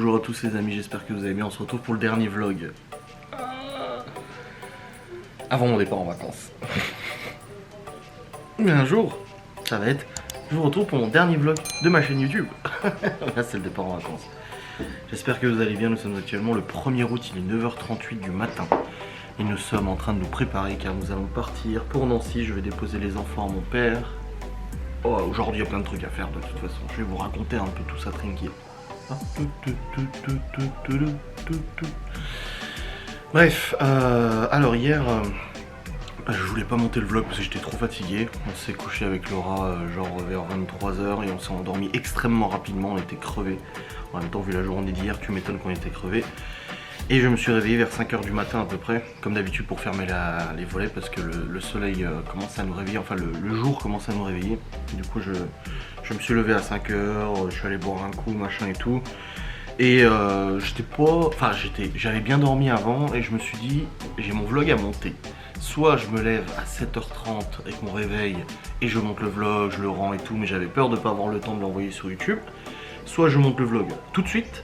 Bonjour à tous les amis, j'espère que vous allez bien. On se retrouve pour le dernier vlog avant mon départ en vacances. Mais un jour, ça va être, je vous retrouve pour mon dernier vlog de ma chaîne YouTube. Là c'est le départ en vacances. J'espère que vous allez bien. Nous sommes actuellement le 1er août, il est 9h38 du matin. Et nous sommes en train de nous préparer car nous allons partir pour Nancy. Je vais déposer les enfants à mon père. Oh, aujourd'hui il y a plein de trucs à faire de toute façon. Je vais vous raconter un peu tout ça tranquille. Bref, alors hier, je voulais pas monter le vlog parce que j'étais trop fatigué. On s'est couché avec Laura genre vers 23 h et on s'est endormi extrêmement rapidement, on était crevés. En même temps, vu la journée d'hier, tu m'étonnes qu'on était crevés. Et je me suis réveillé vers 5 h du matin à peu près, comme d'habitude pour fermer les volets parce que le soleil commence à nous réveiller, enfin le jour commence à nous réveiller. Du coup je me suis levé à 5 h, je suis allé boire un coup, machin et tout. Et j'avais bien dormi avant et je me suis dit, j'ai mon vlog à monter. Soit je me lève à 7h30 avec mon réveil et je monte le vlog, je le rends et tout, mais j'avais peur de pas avoir le temps de l'envoyer sur YouTube. Soit je monte le vlog tout de suite.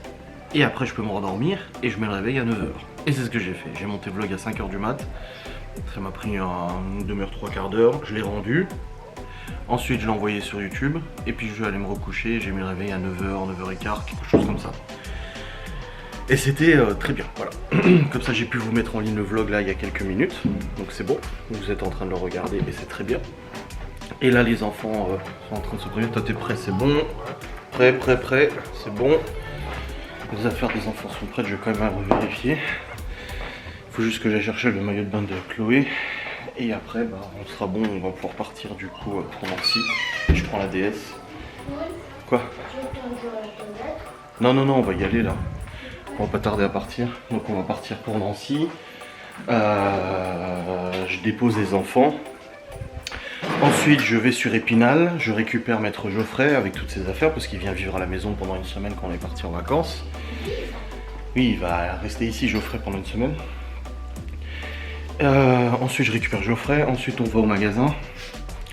Et après je peux me rendormir et je mets le réveil à 9 h. Et c'est ce que j'ai fait. J'ai monté le vlog à 5 h du mat. Ça m'a pris une demi-heure, trois quarts d'heure. Je l'ai rendu. Ensuite je l'ai envoyé sur YouTube. Et puis je vais aller me recoucher. J'ai mis le réveil à 9 h, 9 h 15, quelque chose comme ça. Et c'était très bien, voilà. Comme ça j'ai pu vous mettre en ligne le vlog là il y a quelques minutes. Donc c'est bon. Vous êtes en train de le regarder et c'est très bien. Et là les enfants sont en train de se prévenir. Toi t'es prêt, c'est bon. Prêt, c'est bon. Les affaires des enfants sont prêtes, je vais quand même vérifier. Il faut juste que j'aille chercher le maillot de bain de Chloé. Et après, on sera bon, on va pouvoir partir du coup pour Nancy. Je prends la DS. Quoi? Non, on va y aller là. On va pas tarder à partir. Donc on va partir pour Nancy. Je dépose les enfants. Ensuite je vais sur Épinal, je récupère maître Geoffrey avec toutes ses affaires parce qu'il vient vivre à la maison pendant une semaine quand on est parti en vacances. Oui, il va rester ici Geoffrey pendant une semaine. Ensuite je récupère Geoffrey, ensuite on va au magasin.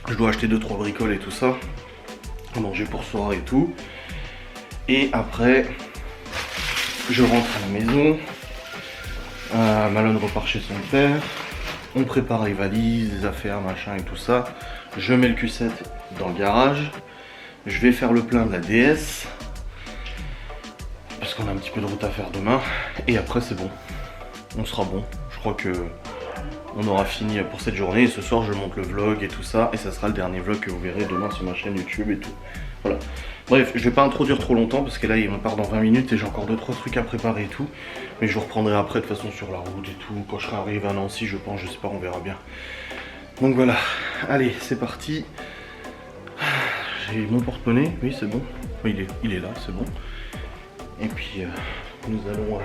Je dois acheter 2-3 bricoles et tout ça. Manger pour soir et tout. Et après je rentre à la maison. Malone repart chez son père. On prépare les valises, les affaires, machin et tout ça. Je mets le Q7 dans le garage. Je vais faire le plein de la DS. Parce qu'on a un petit peu de route à faire demain. Et après c'est bon. On sera bon. Je crois que on aura fini pour cette journée. Et ce soir je monte le vlog et tout ça. Et ça sera le dernier vlog que vous verrez demain sur ma chaîne YouTube et tout. Voilà. Bref, je vais pas introduire trop longtemps parce que là on part dans 20 minutes et j'ai encore 2-3 trucs à préparer et tout. Mais je vous reprendrai après de toute façon sur la route et tout. Quand je serai arrivé à Nancy, je pense, je sais pas, on verra bien. Donc voilà, allez, c'est parti. J'ai mon porte-monnaie, oui c'est bon. Il est là, c'est bon. Et puis nous allons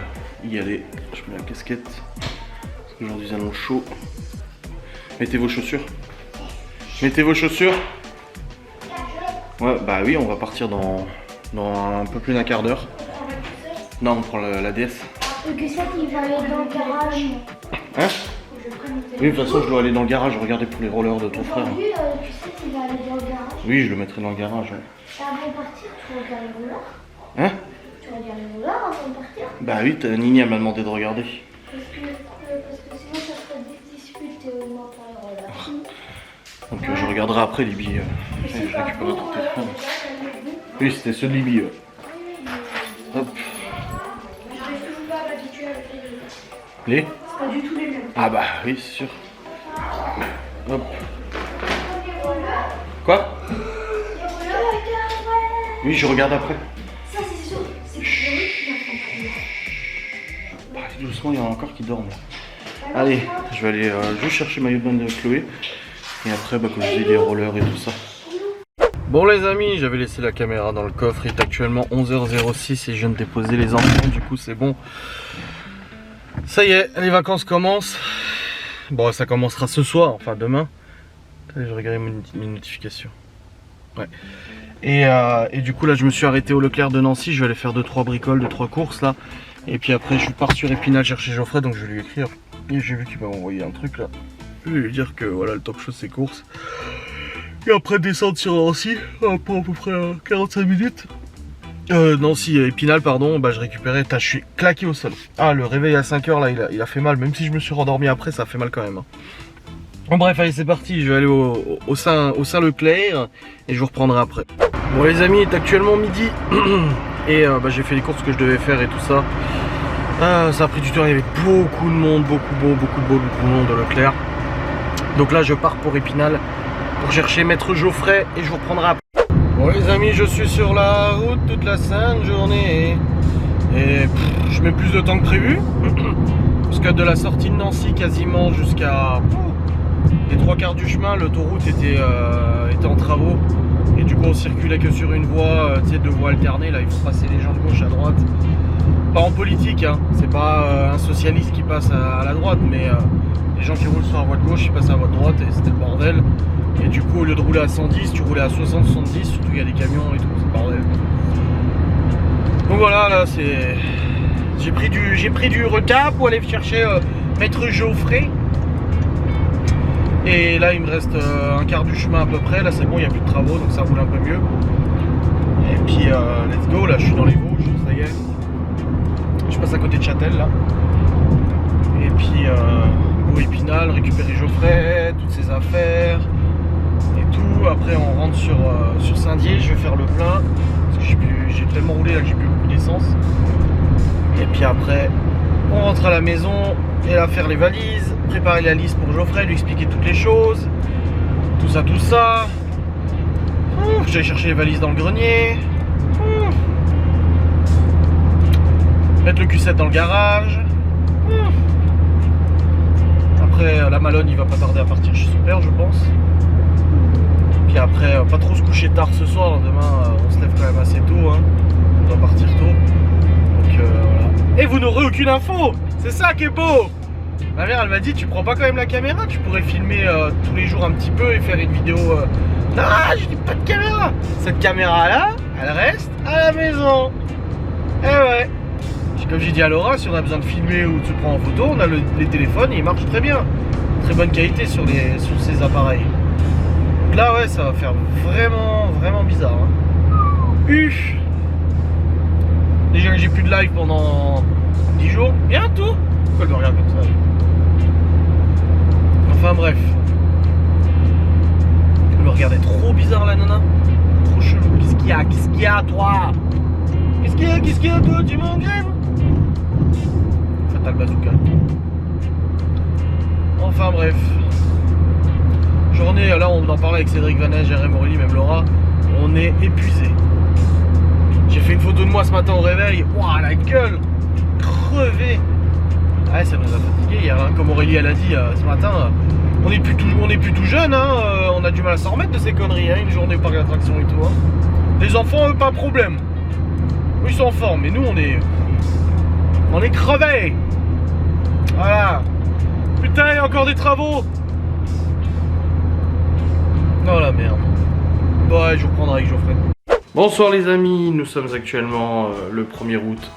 y aller. Je mets la casquette. Parce qu'aujourd'hui ils annonce chaud. Mettez vos chaussures. Mettez vos chaussures. Ouais, bah oui, on va partir dans un peu plus d'un quart d'heure. Non, on prend la DS. Le Q7 il va aller dans le garage. Hein? Oui, de toute façon, je dois aller dans le garage. Regardez pour les rollers de ton frère. Le Q7 il va aller dans le garage. Oui, je le mettrai dans le garage. Ouais. Et avant de partir, tu regardes les rollers? Hein? Tu regardes les rollers avant de partir? Bah oui, Nini elle m'a demandé de regarder. Parce que sinon ça serait des disputes et on entend les rollers. Donc je regarderai après les billets. Je récupère un truc téléphone. Oui, c'était ceux de Libye. Hop. Les? Pas du tout les mêmes. Ah bah oui, c'est sûr. Hop. Quoi? Oui, je regarde après. Ça c'est sûr, c'est Chloé qui va faire. Bah, doucement, il y en a encore qui dorment. Allez, je vais aller juste chercher ma maillot de bain de Chloé. Et après, comme je dis, les rollers et tout ça. Bon les amis, j'avais laissé la caméra dans le coffre. Il est actuellement 11h06 et je viens de déposer les enfants. Du coup, c'est bon. Ça y est, les vacances commencent. Bon, ça commencera ce soir, enfin demain. Allez, je regarde mes notifications. Ouais. Et du coup, là, je me suis arrêté au Leclerc de Nancy. Je vais aller faire 2-3 bricoles, 2-3 courses là. Et puis après, je pars sur Épinal chercher Geoffrey. Donc, je vais lui écrire. Et j'ai vu qu'il m'a envoyé un truc là. Je vais lui dire que voilà, le top show c'est courses. Et après descendre sur Nancy pour à peu près 45 minutes. Nancy Épinal, pardon, bah je récupérais, je suis claqué au sol. Ah, le réveil à 5h là, il a fait mal, même si je me suis rendormi après, ça a fait mal quand même. Hein. Bon bref, allez c'est parti, je vais aller au Saint-Leclerc et je vous reprendrai après. Bon les amis, il est actuellement midi et bah, j'ai fait les courses que je devais faire et tout ça. Ça a pris du temps, il y avait beaucoup de monde, beaucoup de monde de Leclerc. Donc là je pars pour Épinal pour chercher Maître Geoffrey et je vous reprendrai après. Bon les amis, je suis sur la route toute la sainte journée et je mets plus de temps que prévu parce que de la sortie de Nancy quasiment jusqu'à les 3/4 du chemin, l'autoroute était en travaux et du coup on circulait que sur une voie, tu sais, 2 voies alternées. Là il faut passer les gens de gauche à droite. Pas en politique, hein. C'est pas un socialiste qui passe à la droite, mais les gens qui roulent sur la voie de gauche ils passent à la voie de droite et c'était le bordel. Et du coup au lieu de rouler à 110, tu roulais à 60, 70, surtout il y a des camions et tout, c'est le bordel. Donc voilà, là c'est... J'ai pris du retard pour aller chercher Maître Geoffrey. Et là il me reste un quart du chemin à peu près, là c'est bon, il n'y a plus de travaux donc ça roule un peu mieux. Et puis let's go, là je suis dans les Vosges, ça y est. Je passe à côté de Châtel là. Et puis au Épinal, récupérer Geoffrey, toutes ses affaires et tout. Après on rentre sur Saint-Dié, je vais faire le plein. Parce que j'ai tellement roulé là que j'ai plus beaucoup d'essence. Et puis après on rentre à la maison et là faire les valises, préparer la liste pour Geoffrey, lui expliquer toutes les choses, tout ça. J'allais chercher les valises dans le grenier, mettre le Q7 dans le garage. Après la Malone il va pas tarder à partir chez son père je pense. Puis après pas trop se coucher tard ce soir, demain on se lève quand même assez tôt, hein. On doit partir tôt. Donc voilà. Et vous n'aurez aucune info, c'est ça qui est beau. Ma mère elle m'a dit tu prends pas quand même la caméra, tu pourrais filmer tous les jours un petit peu et faire une vidéo. Non, je dis pas de caméra. Cette caméra là, elle reste à la maison. Eh ouais. Comme j'ai dit à Laura, si on a besoin de filmer ou de se prendre en photo, on a les téléphones et ils marchent très bien. Très bonne qualité sur ces appareils. Donc là ouais ça va faire vraiment bizarre. Hein. Déjà que j'ai plus de live pendant 10 jours. Bientôt. Pourquoi elle me regarde comme ça? Enfin bref. Elle me regardait trop bizarre la nana. Trop chelou. Qu'est-ce qu'il y a toi? Qu'est-ce qu'il y a toi? Tu m'engraines? Fatal bazooka. Enfin bref. Journée, là on en parlait avec Cédric Vanel, Jérémy Aurélie, même Laura. On est épuisé. J'ai fait une photo de moi ce matin au réveil. Ouah, la gueule crevée. Ouais, ça nous a fatigué hier, hein. Comme Aurélie elle a dit ce matin, on est plus tout jeune, hein. On a du mal à s'en remettre de ces conneries, hein. Une journée au parc d'attractions et tout. Hein. Les enfants, eux, pas de problème. Eux, ils sont en forme, mais nous, on est crevés. Voilà. Putain, il y a encore des travaux. Oh la merde. Bon, ouais, je vous reprendrai avec Geoffrey. Bonsoir les amis, nous sommes actuellement le 1er août.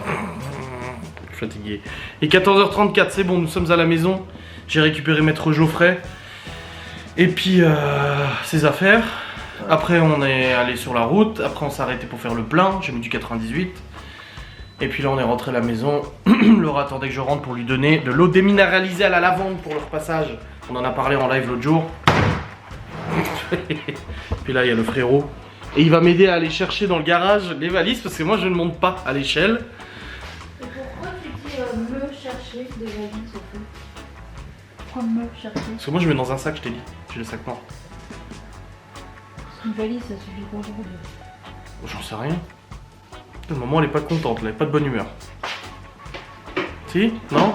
Fatigué. Et 14h34, c'est bon, nous sommes à la maison. J'ai récupéré Maître Geoffrey. Et puis ses affaires. Après on est allé sur la route. Après on s'est arrêté pour faire le plein. J'ai mis du 98. Et puis là on est rentré à la maison. Laura attendait que je rentre pour lui donner de l'eau déminéralisée à la lavande pour le repassage. On en a parlé en live l'autre jour. Puis là il y a le frérot. Et il va m'aider à aller chercher dans le garage les valises parce que moi je ne monte pas à l'échelle. Et pourquoi tu dis me chercher des valises au fait? Pourquoi me chercher? Parce que moi je mets dans un sac, je t'ai dit. J'ai le sac noir. Une valise ça suffit pas aujourd'hui. J'en sais rien. La maman elle est pas contente, elle est pas de bonne humeur. Si? Non?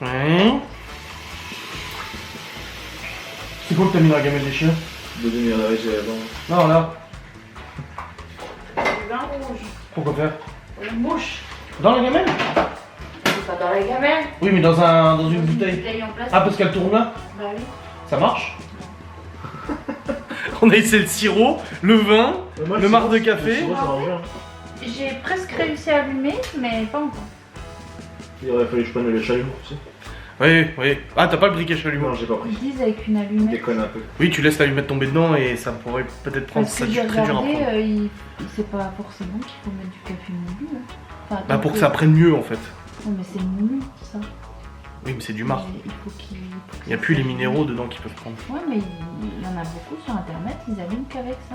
Oui. C'est quoi que t'as mis dans la gamelle des chiens? De demi à la régie avant. Non là. Du vin rouge. Pourquoi faire? Une mouche. Dans la gamelle? C'est pas dans la gamelle. Oui mais dans une bouteille. En plastique. Ah parce qu'elle tourne là? Bah oui. Ça marche? On a essayé le sirop, le vin, le marc de café. J'ai presque réussi à allumer, mais pas encore. Il aurait fallu que je prenne le chalumeau, tu sais. Oui, oui. Ah, t'as pas le briquet chalumeau? Non, j'ai pas Ils pris. disent avec une allumette. Déconne un peu. Oui, tu laisses l'allumette tomber dedans et ça pourrait peut-être prendre Parce ça que j'ai très dur à regardé, prendre. c'est pas forcément qu'il faut mettre du café moulu. Hein. Enfin, Bah, donc, pour que ça prenne mieux en fait. Non, mais c'est moulu, ça. Oui, mais c'est du marc. Mais il faut qu'il. Il n'y a plus les minéraux dedans qui peuvent prendre. Ouais, mais il y en a beaucoup sur internet, ils allument qu'avec ça.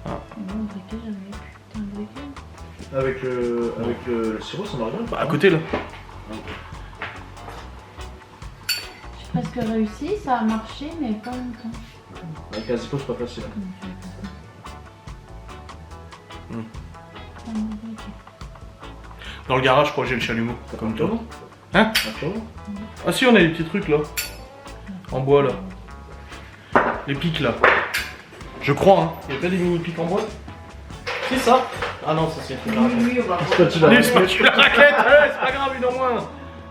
Ah. Et moi, le briquet, j'avais putain de briquet. Avec le sirop, ça marche bien. Bah, à côté là. J'ai presque réussi, ça a marché, mais pas longtemps. Avec un zippo, c'est pas facile. Comment tu veux faire ça? Hmm. Ah, mon briquet. Dans le garage, je crois que j'ai le chalumeau. Comme toi. Hein? Un tourneau. Ah si, on a les petits trucs là. En bois là. Les pics là. Je crois, hein. Il y a pas des mini pics en bois? C'est ça? Ah non, ça c'est un truc à raclette. Oui, on va C'est pas tu l'as. Allez, c'est pas tu la raclette, ouais, c'est pas grave, une en moins.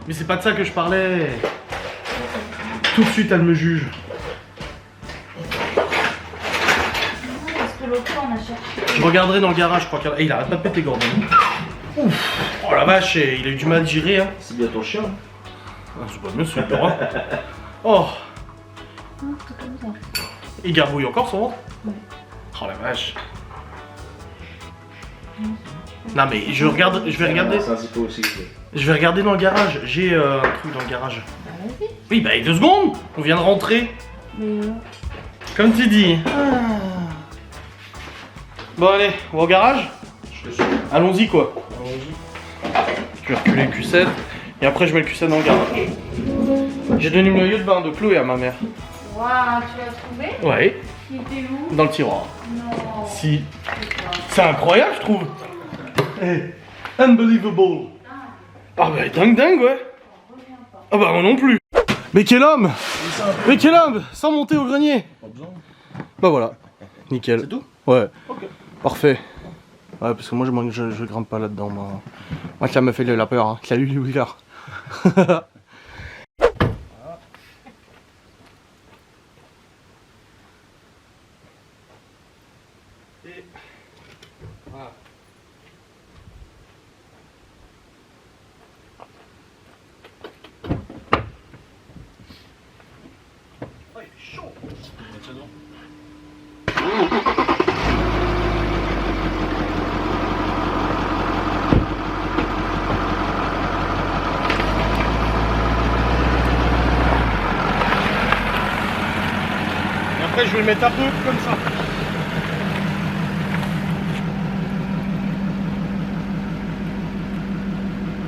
Mais c'est pas de ça que je parlais. Tout de suite, elle me juge. Parce que l'autre fois, on a cherché. Je regarderai dans le garage, je crois qu'il y a... Eh, il arrête pas de péter, Gordon. Ouf. Oh la vache, il a eu du mal à digérer, hein. C'est bien ton chien. Ah, c'est pas mieux, c'est peur, hein. Oh, Non, c'est comme ça. il garbouille encore son ventre? Ouais. Oh la vache. Non mais je vais regarder. C'est un zippo aussi. Je vais regarder dans le garage. J'ai un truc dans le garage. Bah, vas-y. Oui, bah 2 secondes. On vient de rentrer. Mais Comme tu dis. Bon allez, on va au garage. Je te suis. Allons-y quoi. Allons-y. Je vais reculer le Q7 et après je mets le Q7 dans le garage. J'ai donné le maillot de bain de Chloé à ma mère. waouh, tu l'as trouvé? Ouais, Il était où? dans le tiroir. Non. Si. C'est pas. C'est incroyable je trouve. Hey, unbelievable. Ah bah dingue ouais. Reviens pas. Ah bah moi non plus. Mais quel homme. Mais quel homme. Sans monter au grenier. Pas besoin. Bah voilà. Nickel. C'est tout? Ouais. Ok. Parfait. Ouais, parce que moi je grimpe pas là-dedans. Moi ça me fait la peur. Hein. Salut les Wilgars. Et voilà. Oh, il est chaud. Et après je vais le mettre un peu comme ça.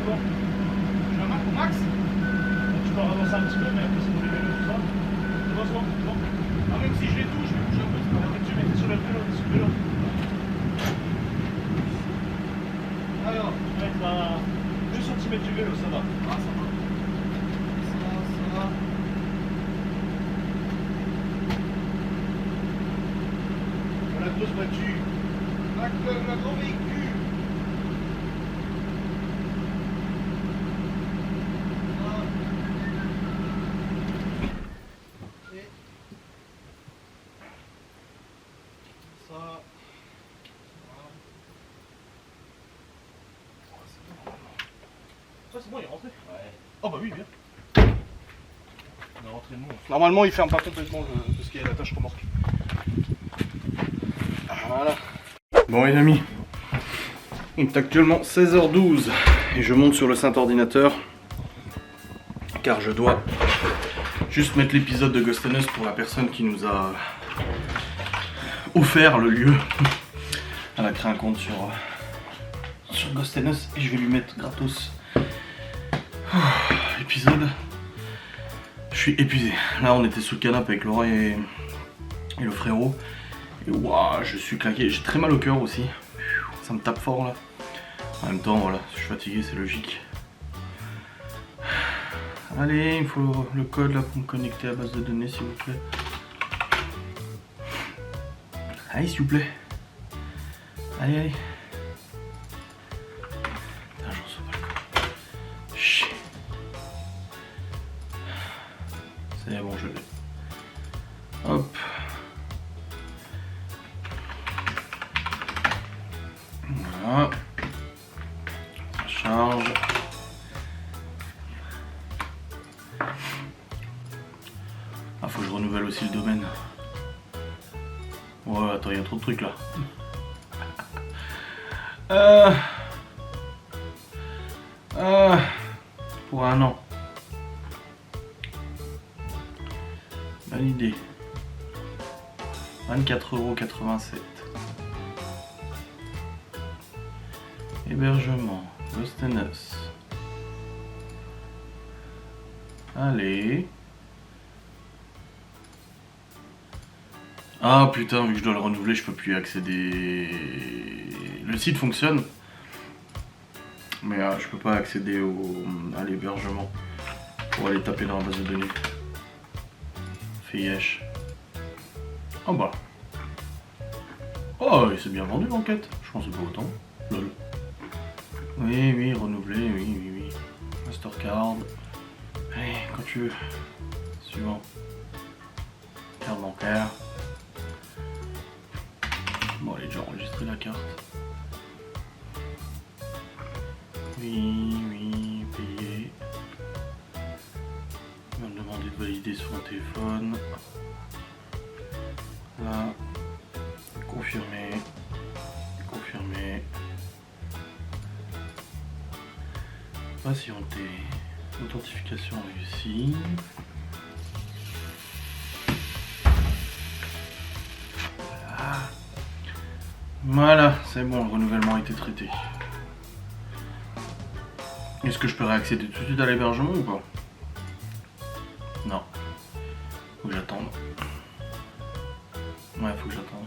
Bon. Je la marque au max. Tu peux avancer un petit peu, mais après c'est pour les vélos, tout ça. Heureusement. Bon. Ah, même si je les touche, je vais bouger un peu. Après tu mets sur le vélo, sur le vélo. Alors, Tu mets à 2 cm du vélo, ça va. ah, ça va. Ça va. La grosse voiture. La grand véhicule. Et ça. Ça c'est bon, il est rentré. Ouais. Oh bah oui, bien. On est rentré de nous. Normalement, il ferme pas complètement parce qu'il y a la tâche remorque. Voilà. Bon les amis, il est actuellement 16h12 et je monte sur le saint ordinateur car je dois juste mettre l'épisode de Ghost Us pour la personne qui nous a offert le lieu. Elle a créé un compte sur Ghost Us et je vais lui mettre gratos épisode. Je suis épuisé. Là on était sous le canapé avec Laura et le frérot. Et waouh, je suis claqué. J'ai très mal au cœur aussi. Ça me tape fort là. En même temps, voilà, si je suis fatigué, c'est logique. Allez, il me faut le code là pour me connecter à la base de données, s'il vous plaît. Allez, s'il vous plaît. Allez, allez. Putain, j'en sais pas le code. Chier. C'est bon, je l'ai. Hop. Voilà. Ça charge. aussi le domaine. Ouais, attends, il y a trop de trucs là. Pour un an. Validé. 24,87 €. Hébergement. Lost and Us. Allez. Ah putain, vu que je dois le renouveler, je peux plus y accéder. Le site fonctionne, mais je peux pas accéder à l'hébergement pour aller taper dans la base de données. Fait yesh. Oh bah. Oh, il s'est bien vendu l'enquête. Je pensais pas autant. Lol. Oui, oui, renouveler, oui, oui, oui. Mastercard. Allez, quand tu veux. Suivant. Carte bancaire. Bon, elle est déjà enregistrée la carte. Oui, oui, payer. Il va me demander de valider sur mon téléphone. Là. Confirmer. Confirmer. Patienter. Authentification réussie. Voilà, c'est bon, le renouvellement a été traité. Est-ce que je peux réaccéder tout de suite à l'hébergement ou pas? Non. Faut que j'attende. Ouais, faut que j'attende.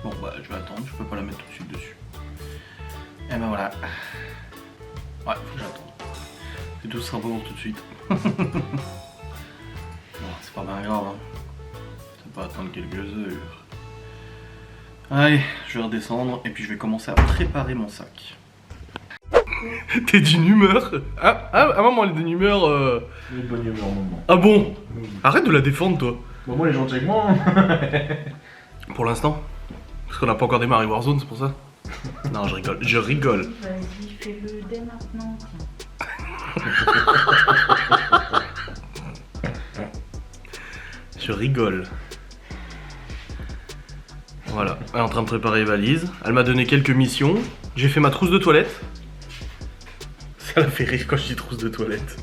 Bon bah je vais attendre, je peux pas la mettre tout de suite dessus. Et ben voilà. Ouais, faut que j'attende. Et tout sera bon tout de suite. Bon, c'est pas bien grave, hein. Ça peut attendre quelques heures. Allez, je vais redescendre et puis je vais commencer à préparer mon sac. T'es d'une humeur? Maman elle est d'une humeur Une bonne humeur, maman. Ah bon? Arrête de la défendre toi. Bon, moi, les gens avec moi. Pour l'instant. Parce qu'on n'a pas encore démarré Warzone, c'est pour ça? Non, je rigole, je rigole. Vas-y, fais-le dès maintenant. Je rigole. Voilà, elle est en train de préparer les valises. Elle m'a donné quelques missions. J'ai fait ma trousse de toilette. Ça la fait rire quand je dis trousse de toilette.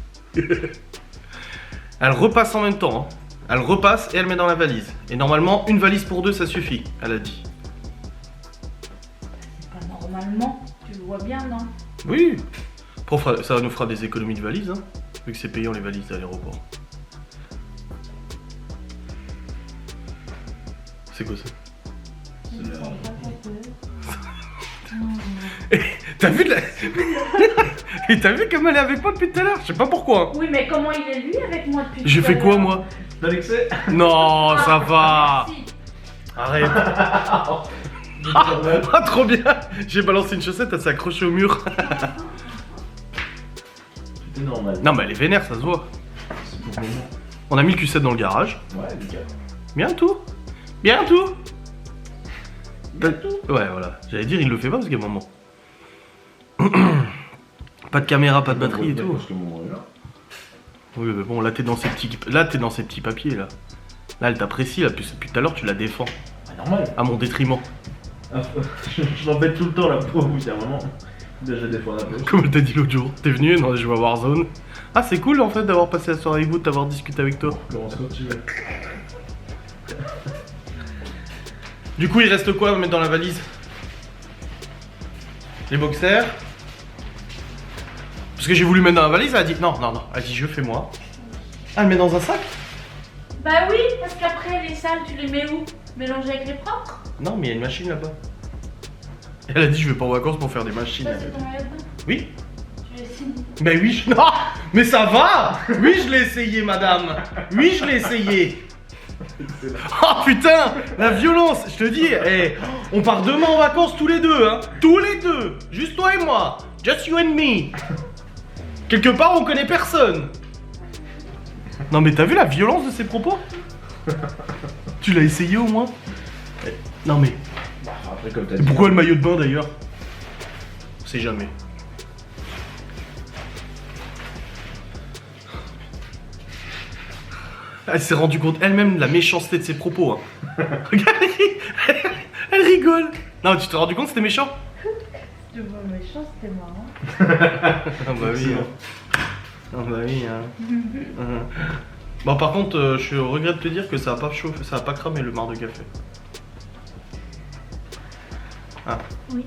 Elle repasse en même temps. Hein. Elle repasse et elle met dans la valise. Et normalement, une valise pour deux, ça suffit, elle a dit. C'est pas normalement, tu le vois bien, non? Oui. Après, ça nous fera des économies de valises, hein, vu que c'est payant les valises à l'aéroport. C'est quoi ça? T'as vu la... Et t'as vu comme elle est avec moi depuis tout à l'heure? Je sais pas pourquoi. Oui, mais comment il est lui avec moi depuis J'ai tout fait à quoi l'heure? moi? T'as l'excès? Non, ça va. Merci. Arrête. Ah, trop bien. J'ai balancé une chaussette, elle s'est accrochée au mur. C'était normal. Non mais elle est vénère, ça se voit. C'est pour le moment. On a mis le Q7 dans le garage. Ouais, nickel. Bien tout. Bien tout. Bien tout. Ouais, voilà. J'allais dire, il le fait pas parce qu'il y a un moment. Pas de caméra, pas de batterie et tout. Parce que mon est là. Oui, mais bon, là t'es dans ces petits, là t'es dans ces petits papiers là. Là, elle t'apprécie là, depuis tout à l'heure tu la défends Ah, normal. à mon détriment. Je l'embête tout le temps, la pauvre, il y a un moment. Déjà des fois un peu. Comme elle t'a dit l'autre jour, t'es venu, non, je vais à Warzone. Ah, c'est cool en fait d'avoir passé la soirée avec vous, d'avoir discuté avec toi. Commence quand tu veux. Du coup, il reste quoi à mettre dans la valise? Les boxers. Parce que j'ai voulu mettre dans la valise, elle a dit non, non, non. Elle a dit je fais moi. Ah, elle met dans un sac? Bah oui, parce qu'après les sales, tu les mets où? Mélangés avec les propres? Non, mais il y a une machine là-bas. Et elle a dit je vais pas en vacances pour faire des machines. Ça, c'est ton maillot de bain. Oui. Tu les signes. Mais oui, non, mais ça va. Oui, je l'ai essayé, madame. Oui, je l'ai essayé. Oh putain, la violence. Je te dis, on part demain en vacances tous les deux, hein. Tous les deux. Juste toi et moi. Just you and me. Quelque part, on connaît personne. Non, mais t'as vu la violence de ses propos? Tu l'as essayé au moins? Non, mais Bah, après, comme t'as et dit. pourquoi le maillot de bain d'ailleurs? On sait jamais. Elle s'est rendue compte elle-même de la méchanceté de ses propos. Hein. Regarde, elle rigole. Non, tu t'es rendu compte que c'était méchant? Je vois méchant, c'était marrant. Ah bah oui. Hein. Ah bah oui. Hein. Bon, par contre, je regrette de te dire que ça a pas chauffé, ça a pas cramé le marc de café. Ah. Oui.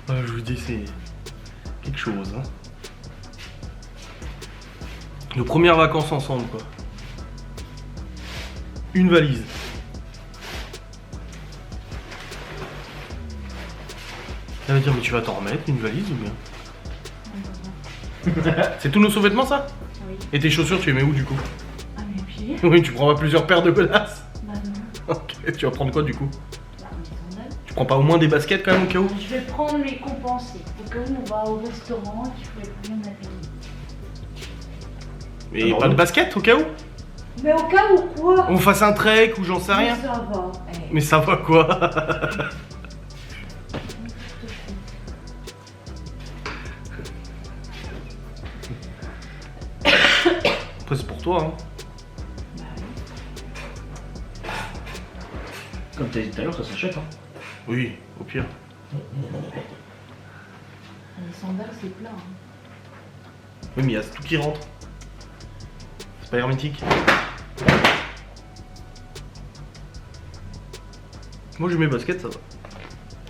Je vous dis, c'est quelque chose. Hein. Nos premières vacances ensemble, quoi. Une valise. Ça veut dire, mais tu vas t'en remettre une valise ou bien? C'est tous nos sous-vêtements, ça? Oui. Et tes chaussures, tu les mets où du coup? Ah, mes pieds? Oui, tu prends pas plusieurs paires de godasses. Bah non. Ok, tu vas prendre quoi du coup? Bah, mes sandales. Tu prends pas au moins des baskets quand même au cas où? Je vais prendre les compensés. Au cas où on va au restaurant et qu'il faut être bien habillé. Et pas de baskets au cas où? Mais au cas où quoi? On fasse un trek ou j'en sais rien. Mais ça va. Eh. Mais ça va quoi? Après c'est pour toi hein. Bah oui. Comme t'as dit tout à l'heure, ça s'achète. Hein. Oui, au pire. Les sandales, c'est plat. Hein. Oui mais il y a tout qui rentre. C'est pas hermétique. Moi j'ai mes baskets, ça va.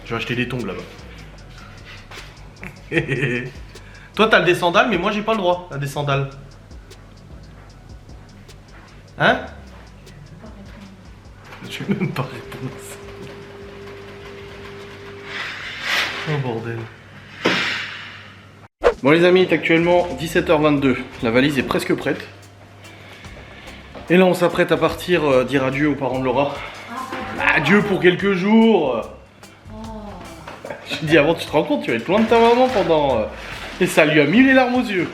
Je vais acheter des tongs là-bas. Toi t'as le des sandales, mais moi j'ai pas le droit à des sandales. Hein? Je vais même pas répondre à ça. Oh bordel. Bon les amis, il est actuellement 17h22. La valise est presque prête. Et là on s'apprête à partir dire adieu aux parents de Laura. Adieu pour quelques jours. Je dis avant, tu te rends compte, tu vas être loin de ta maman pendant... Et ça lui a mis les larmes aux yeux.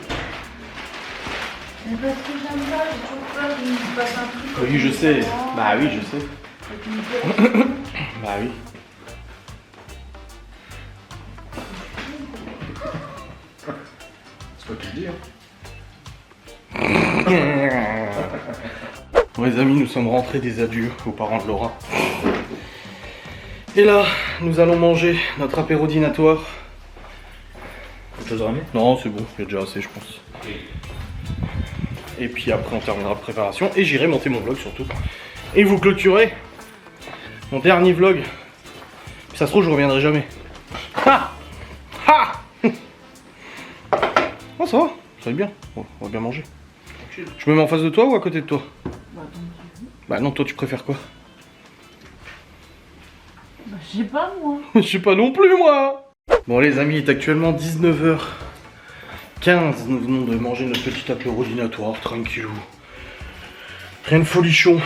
Mais parce que j'aime pas, j'ai toujours peur qu'il me passe un truc. Oui, je sais. Bah oui, je sais. Et qu'il me dise, Bah oui. C'est pas que je dis. Hein. Bon les amis, nous sommes rentrés des adieux aux parents de Laura. Et là, nous allons manger notre apéro dînatoire. Autre chose à ramener? Non, c'est bon, il y a déjà assez, je pense. Et puis après, on terminera la préparation et j'irai monter mon vlog surtout. Et vous clôturez mon dernier vlog. Puis ça se trouve, je reviendrai jamais. Ha! Ha! Oh, ça va bien. Bon, on va bien manger. Je me mets en face de toi ou à côté de toi? Bah non, toi tu préfères quoi? bah, je sais pas moi. Je sais pas non plus moi. Bon les amis, il est actuellement 19h15. Nous venons de manger notre petit apéro dînatoire, tranquillou. Rien de folichon.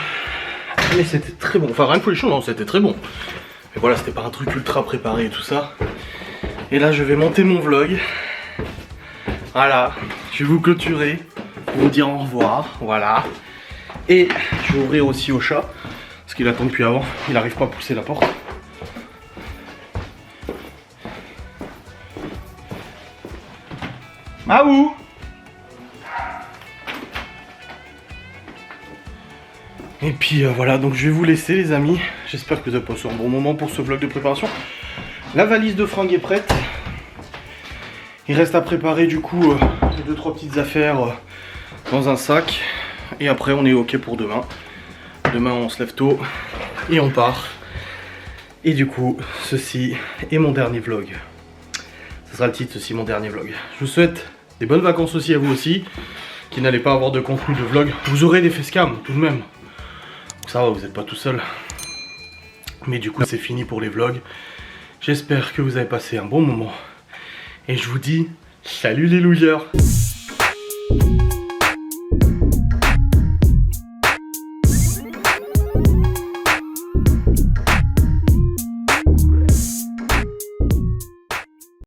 Mais c'était très bon. Enfin rien de folichon, non, c'était très bon. Mais voilà, c'était pas un truc ultra préparé et tout ça. Et là je vais monter mon vlog. Voilà, je vais vous clôturer. Pour vous dire au revoir, voilà. Et je vais ouvrir aussi au chat. Parce qu'il attend depuis avant, il n'arrive pas à pousser la porte. Ah où? Et puis voilà, donc je vais vous laisser les amis. J'espère que vous avez passé un bon moment pour ce vlog de préparation. La valise de fringues est prête. Il reste à préparer du coup 2-3 petites affaires dans un sac. Et après on est ok pour demain. Demain on se lève tôt et on part. Et du coup, ceci est mon dernier vlog. Ce sera le titre, ceci mon dernier vlog. Je vous souhaite des bonnes vacances aussi à vous aussi, qui n'allez pas avoir de contenu de vlog. Vous aurez des facecam tout de même. Donc ça va, vous n'êtes pas tout seul. Mais du coup, c'est fini pour les vlogs. J'espère que vous avez passé un bon moment. Et je vous dis, salut les losers!